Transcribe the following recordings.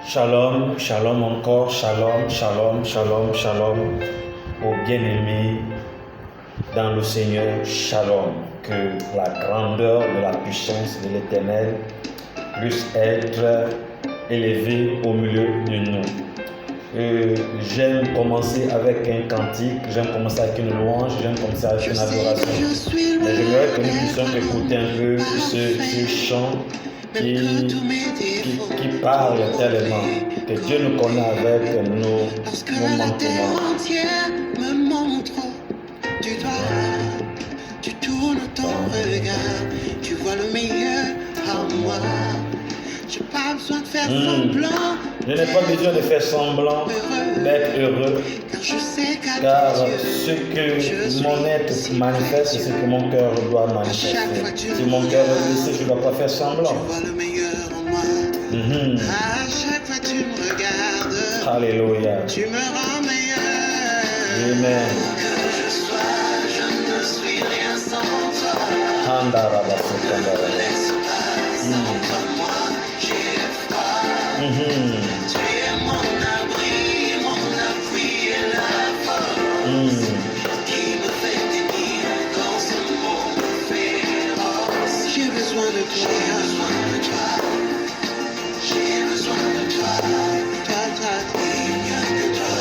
Shalom, shalom encore, shalom, shalom, shalom, shalom aux bien-aimés dans le Seigneur, shalom. Que la grandeur de la puissance de l'Éternel puisse être élevée au milieu de nous. J'aime commencer avec un cantique, j'aime commencer avec une louange, j'aime commencer avec une adoration. Mais j'aimerais que nous puissions écouter un peu ce chant qui parle tellement, que Dieu nous connaît avec nos manquements. Me montre du doigt, tu tournes ton regard, tu vois le meilleur en moi. J'ai pas besoin de faire semblant. Je n'ai pas besoin de faire semblant d'être heureux, car ce que mon être manifeste, c'est ce que mon cœur doit manifester. Si mon cœur est blessé, je ne dois pas faire semblant. Tu vois le meilleur en moi. À chaque fois tu me regardes. Alléluia. Tu me rends meilleur. Amen. Que je sois, je ne suis rien sans toi. Ne me laisse pas sans moi, j'ai froid. Tu es mon abri et la force qui me fait tenir dans ce monde féroce. J'ai besoin de toi, j'ai besoin de toi, il n'y a que toi.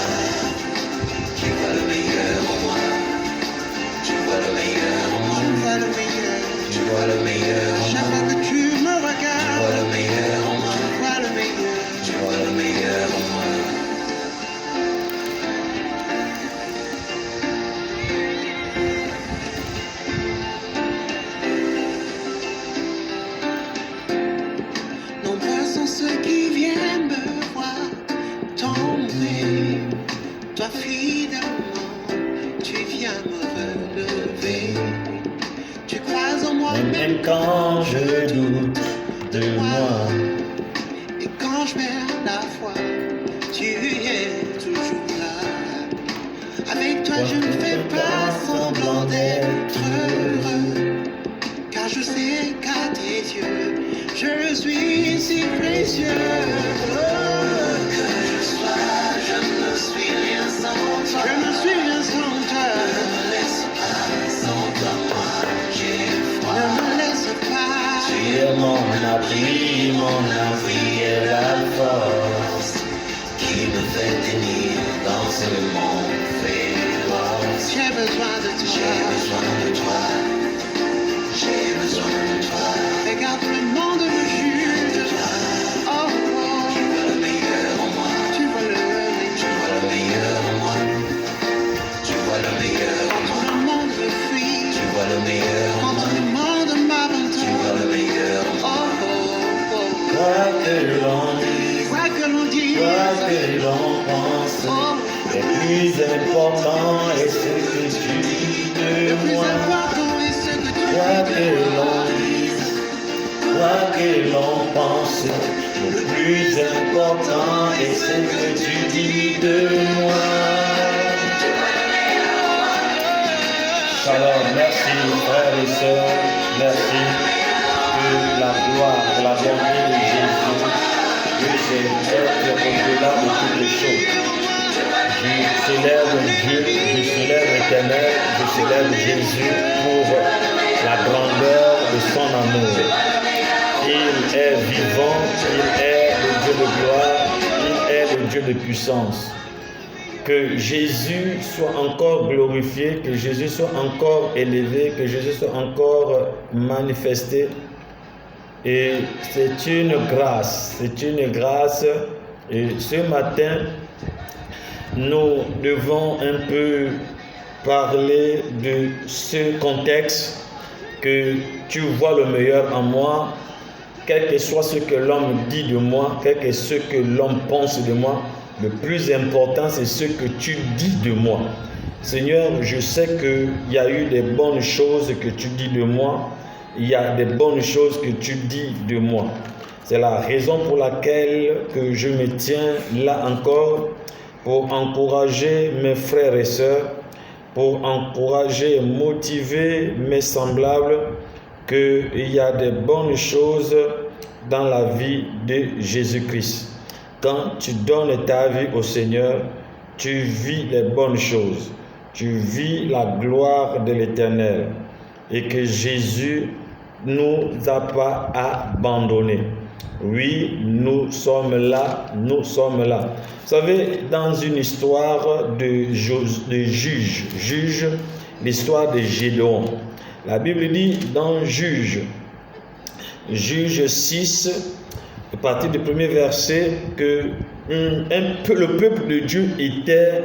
Tu vois le meilleur en moi, tu vois le meilleur en moi, tu vois le meilleur, tu vois le meilleur en moi. Chaque fois que tu me regardes, tu vois le meilleur en moi, tu vois le meilleur, tu vois le meilleur en moi. Nombreux sont ceux qui viennent me voir tomber. Toi fidèlement, tu viens me relever. Tu crois en moi Même quand je doute de moi, et quand je perds la foi, tu es toujours là. Avec toi je ne fais pas semblant d'être heureux, car je sais qu'à tes yeux, je suis si précieux. Que je sois, je ne suis rien sans toi. Je ne suis rien sans toi. Ne me laisse pas sans toi, moi j'ai froid. Ne me laisse pas. tu es mon abri et la force Qui me fait tenir dans ce monde féroce. J'ai besoin de toi. J'ai besoin de toi. J'ai besoin de toi. Regarde le monde me juge. Oh, oh. Tu vois le meilleur en moi. Tu vois le meilleur. Tu vois le meilleur en moi. Tu vois le meilleur en moi. Quand le monde me fuit. Tu vois le meilleur en moi. Quand le monde m'abandonne. Tu vois le meilleur en moi. Oh, oh, oh. Quoi que l'on dise, Quoi que l'on dise. quoi que l'on pense, le plus important est ce que tu dis de Le plus moi. important est ce que tu Quoi dis que de moi. l'on dise, quoi que l'on pense, le plus important est ce que tu dis de moi. Shalom, merci frères et sœurs, merci que la gloire, que la bonté de Jésus puisse être au-delà de toutes les choses. Je célèbre Dieu, je célèbre l'Éternel, je célèbre Jésus pour la grandeur de son amour. Il est vivant, il est le Dieu de gloire, il est le Dieu de puissance. Que Jésus soit encore glorifié, que Jésus soit encore élevé, que Jésus soit encore manifesté. Et c'est une grâce, Et ce matin, nous devons un peu parler de ce contexte, que tu vois le meilleur en moi, quel que soit ce que l'homme dit de moi, quel que soit ce que l'homme pense de moi. Le plus important, c'est ce que tu dis de moi. Seigneur, je sais qu'il y a eu des bonnes choses que tu dis de moi. Il y a des bonnes choses que tu dis de moi. C'est la raison pour laquelle que je me tiens là encore pour encourager mes frères et sœurs, pour encourager et motiver mes semblables qu'il y a des bonnes choses dans la vie de Jésus-Christ. quand tu donnes ta vie au Seigneur, tu vis les bonnes choses, tu vis la gloire de l'Éternel et que Jésus nous a pas abandonnés. Oui, nous sommes là, nous sommes là. Vous savez, dans une histoire de juge, l'histoire de Gédéon, la Bible dit dans Juge 6, à partir du premier verset, que le peuple de Dieu était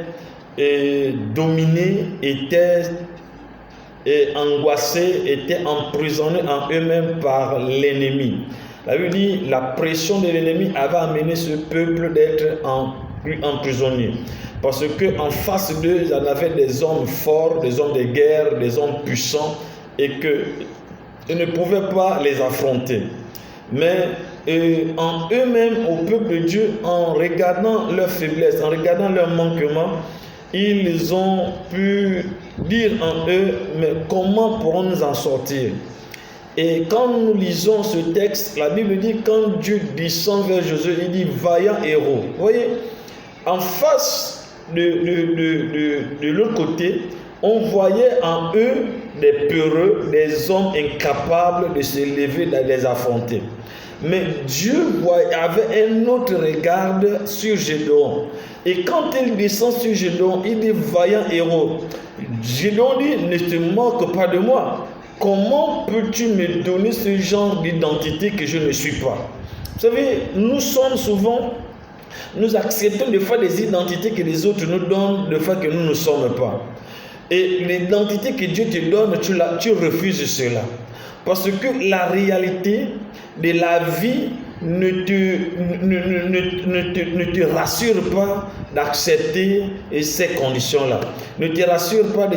dominé, était angoissé, était emprisonné en eux-mêmes par l'ennemi. La Bible dit la pression de l'ennemi avait amené ce peuple d'être emprisonné. Parce qu'en face d'eux, il y en avait des hommes forts, des hommes de guerre, des hommes puissants, et qu'ils ne pouvaient pas les affronter. Mais en eux-mêmes, au peuple de Dieu, en regardant leur faiblesse, en regardant leur manquement, ils ont pu dire en eux, mais comment pourrons-nous en sortir? Et quand nous lisons ce texte, la Bible dit, quand Dieu descend vers Josué, il dit, vaillant héros. Vous voyez, en face de l'autre côté, on voyait en eux des peureux, des hommes incapables de se lever, de les affronter. Mais Dieu avait un autre regard sur Gédéon. Et quand il descend sur Gédéon, il dit vaillant héros. Gédéon dit, ne te moque pas de moi. Comment peux-tu me donner ce genre d'identité que je ne suis pas? Vous savez, nous sommes souvent, nous acceptons des fois des identités que les autres nous donnent, des fois que nous ne sommes pas. Et l'identité que Dieu te donne, tu refuses cela. Parce que la réalité de la vie ne te rassure pas d'accepter ces conditions-là. Ne te rassure pas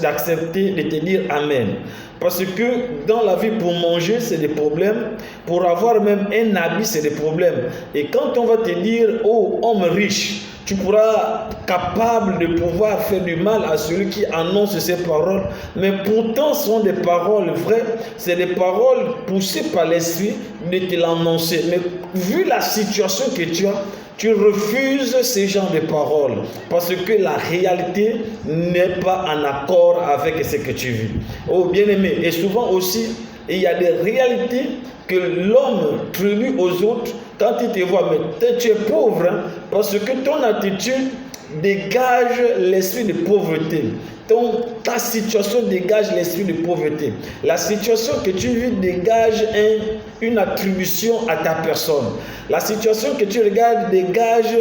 d'accepter, de te dire Amen. Parce que dans la vie, pour manger, c'est des problèmes. Pour avoir même un habit, c'est des problèmes. Et quand on va te dire, oh, homme riche, tu pourras capable de pouvoir faire du mal à celui qui annonce ces paroles. Mais pourtant, ce sont des paroles vraies. C'est des paroles poussées par l'esprit de te l'annoncer. Mais vu la situation que tu as, tu refuses ces genres de paroles parce que la réalité n'est pas en accord avec ce que tu vis. Oh bien-aimé, et souvent aussi, il y a des réalités que l'homme tribue aux autres quand il te voit, mais tu es pauvre, hein, parce que ton attitude dégage l'esprit de pauvreté. Ta situation dégage l'esprit de pauvreté. La situation que tu vis dégage une attribution à ta personne. La situation que tu regardes dégage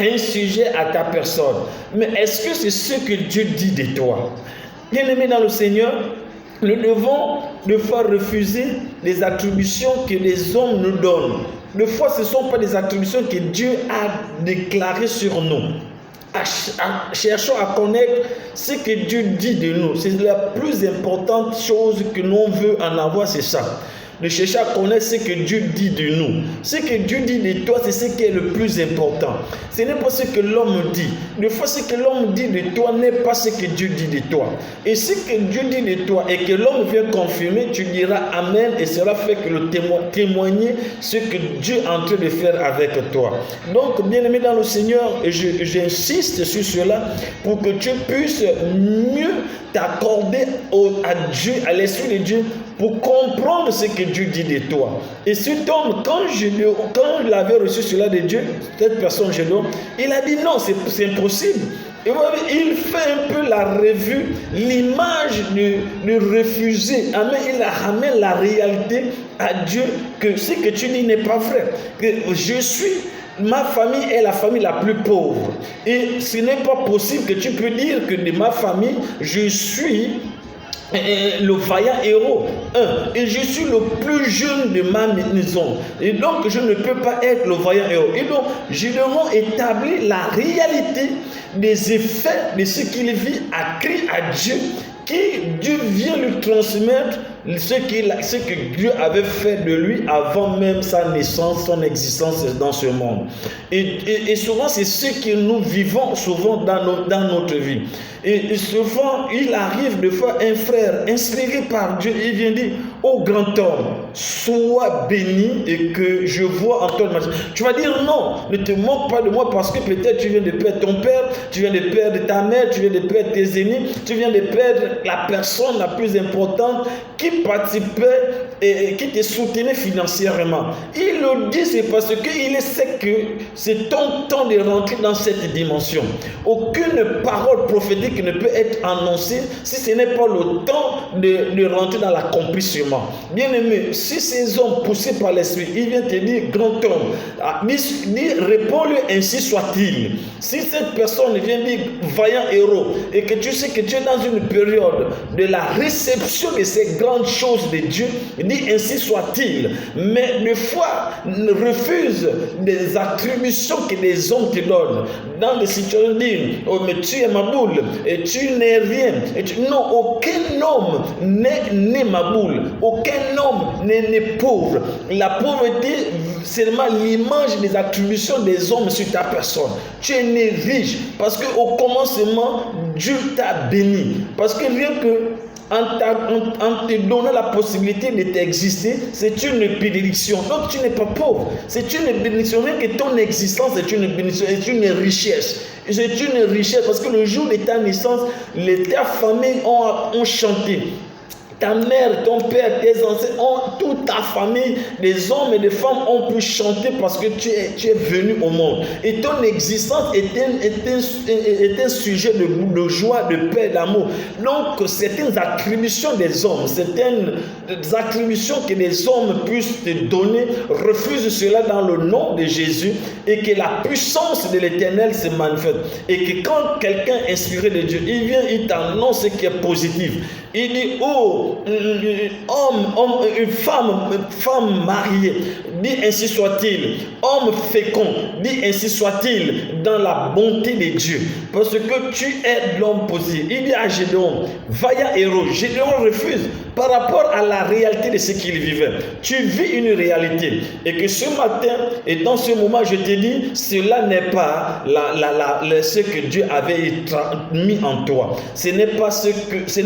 un sujet à ta personne. Mais est-ce que c'est ce que Dieu dit de toi? Bien-aimé dans le Seigneur, nous devons des fois refuser les attributions que les hommes nous donnent. Des fois, ce ne sont pas des attributions que Dieu a déclarées sur nous. Cherchons à connaître ce que Dieu dit de nous. C'est la plus importante chose que l'on veut en avoir, c'est ça. De chercher à connaître ce que Dieu dit de nous. Ce que Dieu dit de toi, c'est ce qui est le plus important. Ce n'est pas ce que l'homme dit. Des fois, ce que l'homme dit de toi n'est pas ce que Dieu dit de toi. Et ce que Dieu dit de toi et que l'homme vient confirmer, tu diras Amen et cela fait que le témoigner ce que Dieu est en train de faire avec toi. Donc, bien-aimé dans le Seigneur, j'insiste sur cela pour que tu puisses mieux t'accorder à Dieu, à l'Esprit de Dieu, pour comprendre ce que Dieu dit de toi. Et cet homme, quand il avait reçu cela de Dieu, cette personne, Gédéon, il a dit non, c'est impossible. Et il fait un peu la revue, l'image de refuser. Amen, il ramène la réalité à Dieu, que ce que tu dis n'est pas vrai. Que ma famille est la famille la plus pauvre. Et ce n'est pas possible que tu peux dire que de ma famille, je suis le vaillant héros. Et je suis le plus jeune de ma maison. Et donc, je ne peux pas être le vaillant héros. Et donc, je dois établir la réalité des effets de ce qu'il vit à crier à Dieu, qui Dieu vient lui transmettre ce que Dieu avait fait de lui avant même sa naissance, son existence dans ce monde. Et souvent, c'est ce que nous vivons souvent dans notre vie. Et souvent, il arrive des fois un frère inspiré par Dieu, il vient dire, ô grand homme, sois béni et que je vois en toi le majesté. Tu vas dire non, ne te moque pas de moi parce que peut-être tu viens de perdre ton père, tu viens de perdre ta mère, tu viens de perdre tes ennemis, tu viens de perdre la personne la plus importante qui participait et qui te soutenait financièrement. Il le dit, c'est parce qu'il sait que c'est ton temps de rentrer dans cette dimension. Aucune parole prophétique ne peut être annoncée si ce n'est pas le temps de rentrer dans l'accomplissement. Bien aimé, si ces hommes poussés par l'esprit, il vient te dire, grand homme, réponds-lui ainsi soit-il. Si cette personne vient dire, vaillant héros, et que tu sais que tu es dans une période de la réception de ces grandes choses de Dieu, dit ainsi soit-il. Mais des fois, refuse des attributions que les hommes te donnent. Dans des situations, disent, oh mais tu es ma boule, et tu n'es rien. Non, aucun homme n'est né ma boule. Aucun homme n'est né pauvre. La pauvreté, c'est seulement l'image des attributions des hommes sur ta personne. Tu es né riche parce qu'au commencement, Dieu t'a béni. Parce que rien que en te donnant la possibilité de t'exister, c'est une bénédiction. Donc tu n'es pas pauvre. C'est une bénédiction. Rien que ton existence est une bénédiction, c'est une richesse. C'est une richesse parce que le jour de ta naissance, ta famille ont chanté. Ta mère, ton père, tes ancêtres, toute ta famille, des hommes et des femmes ont pu chanter parce que tu es venu au monde. Et ton existence est un sujet de joie, de paix, d'amour. Donc, certaines attributions des hommes, certaines attributions que les hommes puissent te donner, refusent cela dans le nom de Jésus et que la puissance de l'Éternel se manifeste. Et que quand quelqu'un inspiré de Dieu, il vient, il t'annonce ce qui est positif. Il dit, oh, femme mariée, dit ainsi soit-il. Homme fécond, dit ainsi soit-il dans la bonté de Dieu. Parce que tu es l'homme positif. Il dit à Gédéon, vaillant héros. Gédéon refuse par rapport à la réalité de ce qu'il vivait. Tu vis une réalité. Et que ce matin, et dans ce moment, je te dis, cela n'est pas ce que Dieu avait mis en toi. Ce n'est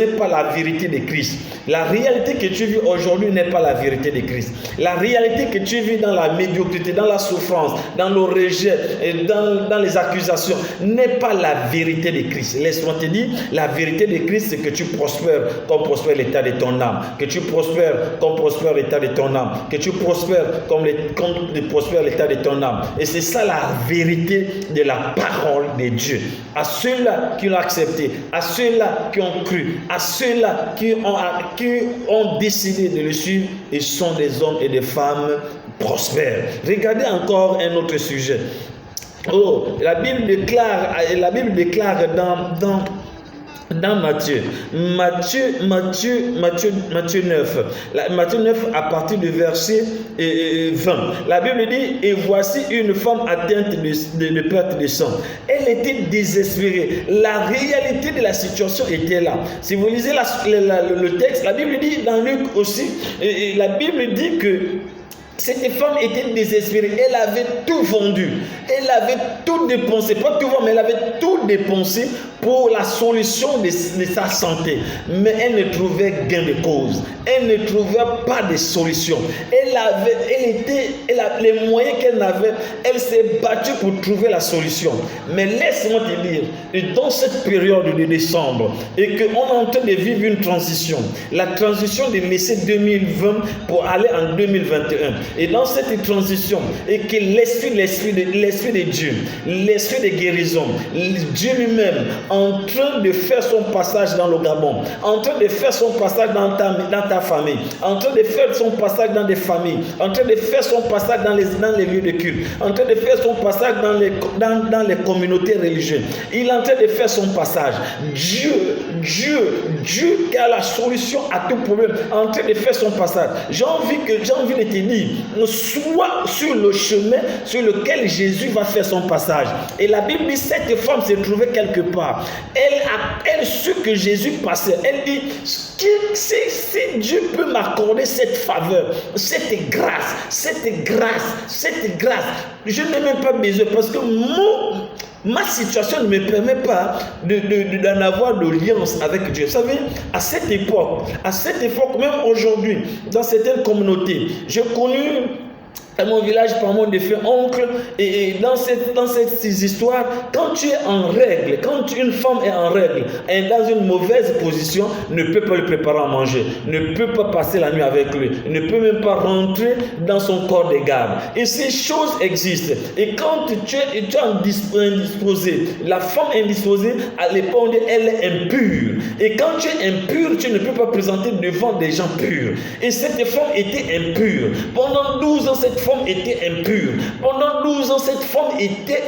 pas la vérité de Christ. La réalité que tu vis aujourd'hui n'est pas la vérité de Christ. La réalité que tu vis dans la médiocrité, dans la souffrance, dans le rejet, et dans les accusations, n'est pas la vérité de Christ. Laisse-moi te dire, la vérité de Christ, c'est que tu prospères comme prospère l'état de ton âme. Que tu prospères comme prospère l'état de ton âme. Que tu prospères comme prospère l'état de ton âme. Et c'est ça la vérité de la parole de Dieu. À ceux-là qui l'ont accepté, à ceux-là qui ont cru, à ceux-là qui ont décidé de le suivre, ils sont des hommes et des femmes prospères. Regardez encore un autre sujet. Oh, la Bible déclare dans Matthieu 9. Matthieu 9 à partir du verset 20. La Bible dit, et voici une femme atteinte de perte de sang. Elle était désespérée. La réalité de la situation était là. Si vous lisez le texte, la Bible dit dans Luc aussi, la Bible dit que cette femme était désespérée. Elle avait tout vendu. Elle avait tout dépensé. Pas tout vendu, mais elle avait tout dépensé pour la solution de sa santé. Mais elle ne trouvait gain de cause. Elle ne trouvait pas de solution. Les moyens qu'elle avait, elle s'est battue pour trouver la solution. Mais laisse-moi te dire, dans cette période de décembre, et qu'on est en train de vivre une transition, la transition de laisser 2020 pour aller en 2021. Et dans cette transition, et que l'esprit de Dieu, l'esprit de guérison, Dieu lui-même, en train de faire son passage dans le Gabon, en train de faire son passage dans ta famille, en train de faire son passage dans des familles, en train de faire son passage dans les lieux de culte, en train de faire son passage dans les communautés religieuses. Il est en train de faire son passage. Dieu qui a la solution à tout problème, en train de faire son passage. J'ai envie de te dire, sois sur le chemin sur lequel Jésus va faire son passage. Et la Bible dit, cette femme se trouvait quelque part. Elle sut que Jésus passait. Elle dit, si Dieu peut m'accorder cette faveur, cette grâce, je n'ai même pas besoin parce que Ma situation ne me permet pas d'en avoir d'alliance avec Dieu. Vous savez, à cette époque, même aujourd'hui, dans certaines communautés, j'ai connu à mon village par mon défunt oncle, et dans cette histoire, quand tu es en règle, quand une femme est en règle, et dans une mauvaise position, ne peut pas le préparer à manger, ne peut pas passer la nuit avec lui, ne peut même pas rentrer dans son corps de garde. Et ces choses existent. Et quand tu es indisposé, la femme indisposée, à l'époque, elle est impure. Et quand tu es impur, tu ne peux pas présenter devant des gens purs. Et cette femme était impure. Pendant 12 ans, cette femme était impure. Pendant 12 ans, cette femme était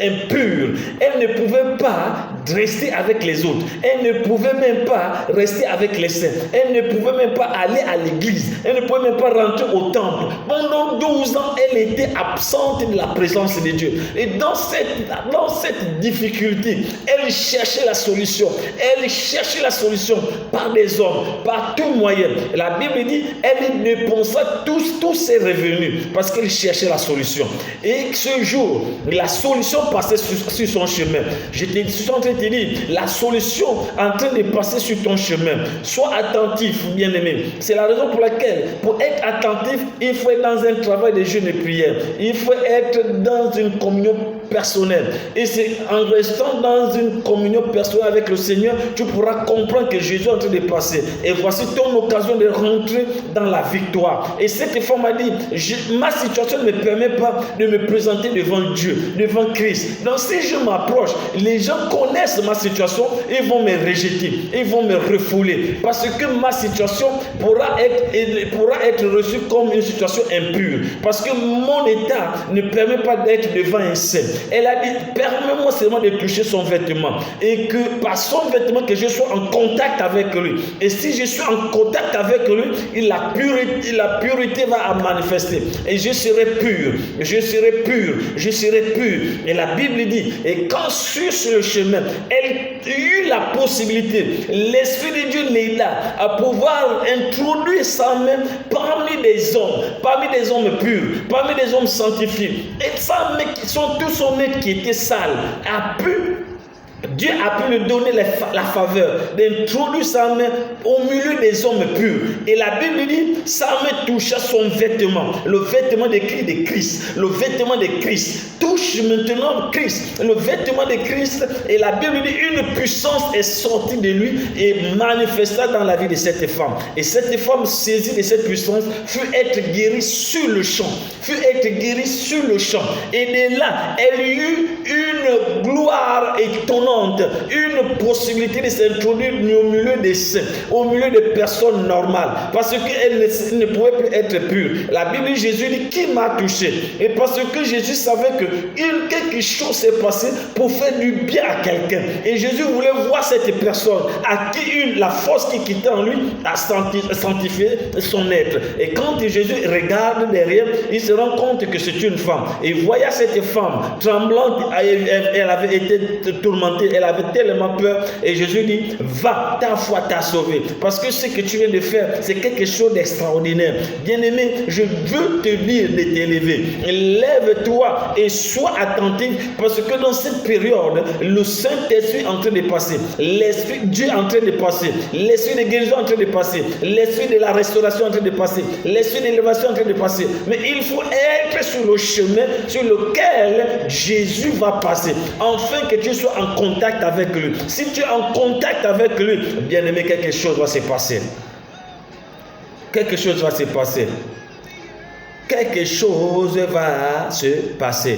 impure. Elle ne pouvait pas rester avec les autres. Elle ne pouvait même pas rester avec les saints. Elle ne pouvait même pas aller à l'église. Elle ne pouvait même pas rentrer au temple. Pendant 12 ans, elle était absente de la présence de Dieu. Et dans cette difficulté, elle cherchait la solution. Elle cherchait la solution par des hommes, par tout moyen. La Bible dit, elle dépensa tous ses revenus parce qu'elle cherchait la solution. Et ce jour, la solution passait sur son chemin. Je suis en train de te dire, la solution en train de passer sur ton chemin. Sois attentif, bien-aimé. C'est la raison pour laquelle, pour être attentif, il faut être dans un travail de jeûne et prière. Il faut être dans une communion personnelle. Et c'est en restant dans une communion personnelle avec le Seigneur, tu pourras comprendre que Jésus est en train de passer. Et voici ton occasion de rentrer dans la victoire. Et cette femme a dit, ma situation ne me permet pas de me présenter devant Dieu, devant Christ. Donc si je m'approche, les gens connaissent ma situation, ils vont me rejeter, ils vont me refouler. Parce que ma situation pourra être reçue comme une situation impure. Parce que mon état ne permet pas d'être devant un saint. Elle a dit, permets-moi seulement de toucher son vêtement. Et que par son vêtement, que je sois en contact avec lui. Et si je suis en contact avec lui, la purité va manifester. Et je serai pur. Je serai pur. Je serai pur. Et la Bible dit, et quand sur ce chemin, elle eut la possibilité, l'Esprit de Dieu l'aida à pouvoir introduire sa main parmi des hommes purs, parmi des hommes sanctifiés. Et sa main, son être qui était sale, Dieu a pu lui donner la faveur d'introduire sa main au milieu des hommes purs. Et la Bible dit, sa main toucha son vêtement, le vêtement de Christ, le vêtement de Christ. Touche maintenant Christ, le vêtement de Christ. Et la Bible dit, une puissance est sortie de lui et manifesta dans la vie de cette femme. Et cette femme, saisie de cette puissance, fut être guérie sur le champ. Et de là, elle eut une gloire étonnante, une possibilité de s'introduire au milieu des saints, au milieu des personnes normales, parce qu'elle ne pouvait plus être pure. La Bible dit, Jésus dit, qui m'a touché? Et parce que Jésus savait que quelque chose s'est passé pour faire du bien à quelqu'un. Et Jésus voulait voir cette personne à qui la force qui quittait en lui a sanctifié son être. Et quand Jésus regarde derrière, il se rend compte que c'est une femme. Et voyant cette femme tremblante, elle avait été tourmentée, elle avait tellement peur. Et Jésus dit, va, ta foi t'a sauvé. Parce que ce que tu viens de faire, c'est quelque chose d'extraordinaire. Bien-aimé, je veux te dire de t'élever. Lève-toi et sois attentif, parce que dans cette période, le Saint-Esprit est en train de passer. L'Esprit Dieu est en train de passer. L'Esprit de guérison est en train de passer. L'Esprit de la restauration est en train de passer. L'Esprit d'élévation est en train de passer. Mais il faut être sur le chemin sur lequel Jésus va passer, afin que tu sois en contact avec lui. Si tu es en contact avec lui, bien aimé, quelque chose va se passer. Quelque chose va se passer. Quelque chose va se passer.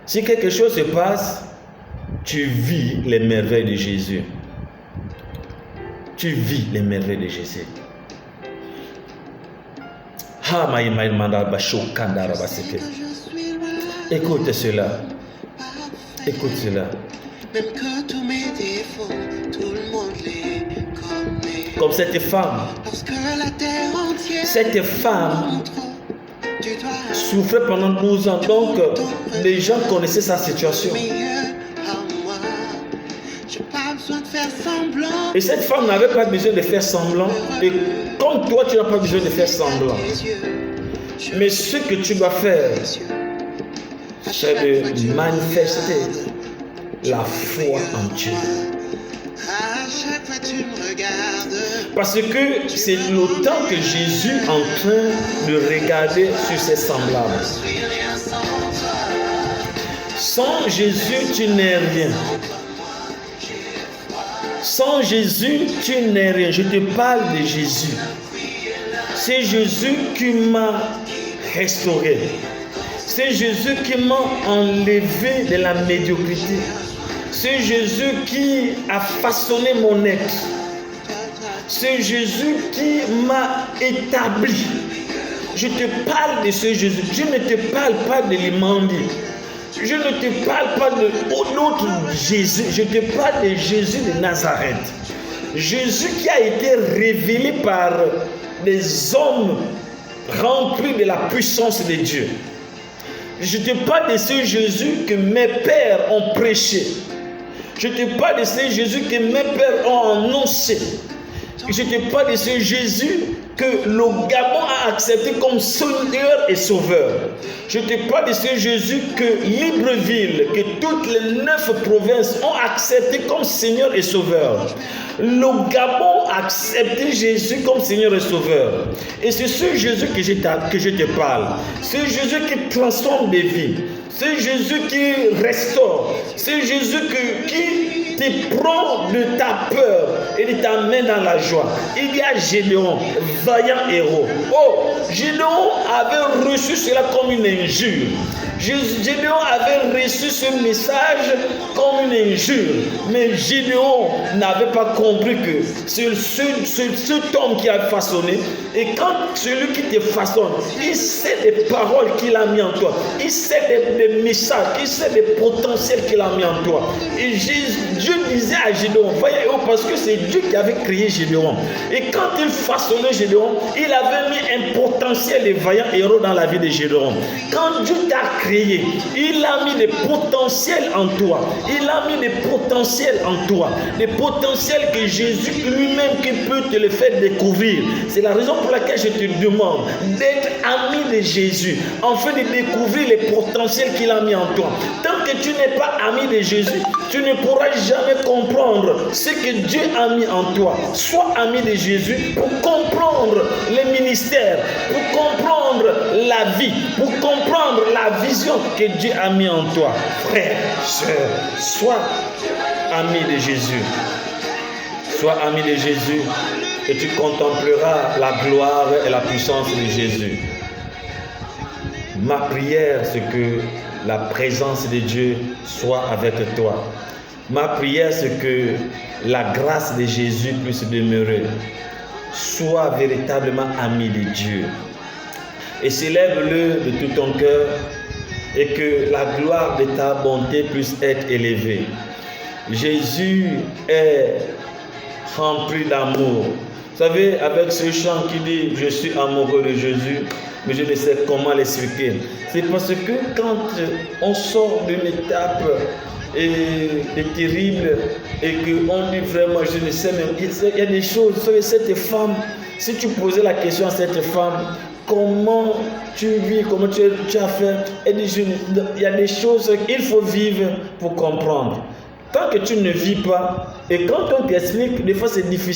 Si quelque chose se passe, tu vis les merveilles de Jésus. Tu vis les merveilles de Jésus. Écoute cela. Écoute cela. Même que tous mes défauts, tout le monde les connaît. Comme cette femme. Parce que la terre entière, cette femme souffrait pendant 12 ans. Donc, les gens connaissaient sa situation. Et cette femme n'avait pas besoin de faire semblant. Et comme toi, tu n'as pas besoin de faire semblant. Mais ce que tu dois faire, c'est de manifester la foi en Dieu. À chaque fois tu me regardes. Parce que c'est le temps que Jésus est en train de regarder sur ses semblables. Sans Jésus, tu n'es rien. Sans Jésus, tu n'es rien. Je te parle de Jésus. C'est Jésus qui m'a restauré. C'est Jésus qui m'a enlevé de la médiocrité. C'est Jésus qui a façonné mon être. C'est Jésus qui m'a établi. Je te parle de ce Jésus. Je ne te parle pas de l'Imandi. Je ne te parle pas de l'autre Jésus. Je te parle de Jésus de Nazareth. Jésus qui a été révélé par des hommes remplis de la puissance de Dieu. Je te parle de ce Jésus que mes pères ont prêché. Je te parle de ce Jésus que mes pères ont annoncé. Je te parle de ce Jésus que le Gabon a accepté comme Seigneur et Sauveur. Je te parle de ce Jésus que Libreville, que toutes les 9 provinces ont accepté comme Seigneur et Sauveur. Le Gabon a accepté Jésus comme Seigneur et Sauveur. Et c'est ce Jésus que je te parle. C'est Jésus qui transforme des vies. C'est Jésus qui restaure. C'est Jésus qui te prend de ta peur et de t'amène dans la joie. Il y a Gédéon, vaillant héros. Oh, Gédéon avait reçu cela comme une injure. Gédéon avait reçu ce message comme une injure. Mais Gédéon n'avait pas compris que c'est cet homme qui a façonné. Et quand celui qui te façonne, il sait des paroles qu'il a mis en toi. Il sait des messages, il sait des potentiels qu'il a mis en toi. Et Dieu disait à Gédéon, voyez, parce que c'est Dieu qui avait créé Gédéon. Et quand il façonnait Gédéon, il avait mis un potentiel de vaillant héros dans la vie de Gédéon. Quand Dieu t'a créé, il a mis des potentiels en toi. Il a mis des potentiels en toi. Des potentiels que Jésus lui-même qui peut te le faire découvrir. C'est la raison pour laquelle je te demande d'être ami de Jésus, afin de découvrir les potentiels qu'il a mis en toi. Tant que tu n'es pas ami de Jésus, tu ne pourras jamais comprendre ce que Dieu a mis en toi. Sois ami de Jésus pour comprendre les ministères, pour comprendre la vie, pour comprendre la vision que Dieu a mis en toi. Frère, sœur, sois ami de Jésus. Sois ami de Jésus et tu contempleras la gloire et la puissance de Jésus. Ma prière, c'est que la présence de Dieu soit avec toi. Ma prière, c'est que la grâce de Jésus puisse demeurer. Sois véritablement ami de Dieu. Et célèbre-le de tout ton cœur et que la gloire de ta bonté puisse être élevée. Jésus est rempli d'amour. Vous savez, avec ce chant qui dit « Je suis amoureux de Jésus », mais je ne sais comment l'expliquer. C'est parce que quand on sort d'une étape terrible et qu'on dit vraiment, je ne sais même, il y a des choses, vous savez, cette femme, si tu posais la question à cette femme, comment tu vis, comment tu as fait, elle dit, il y a des choses qu'il faut vivre pour comprendre. Tant que tu ne vis pas, et quand on t'explique, des fois c'est difficile.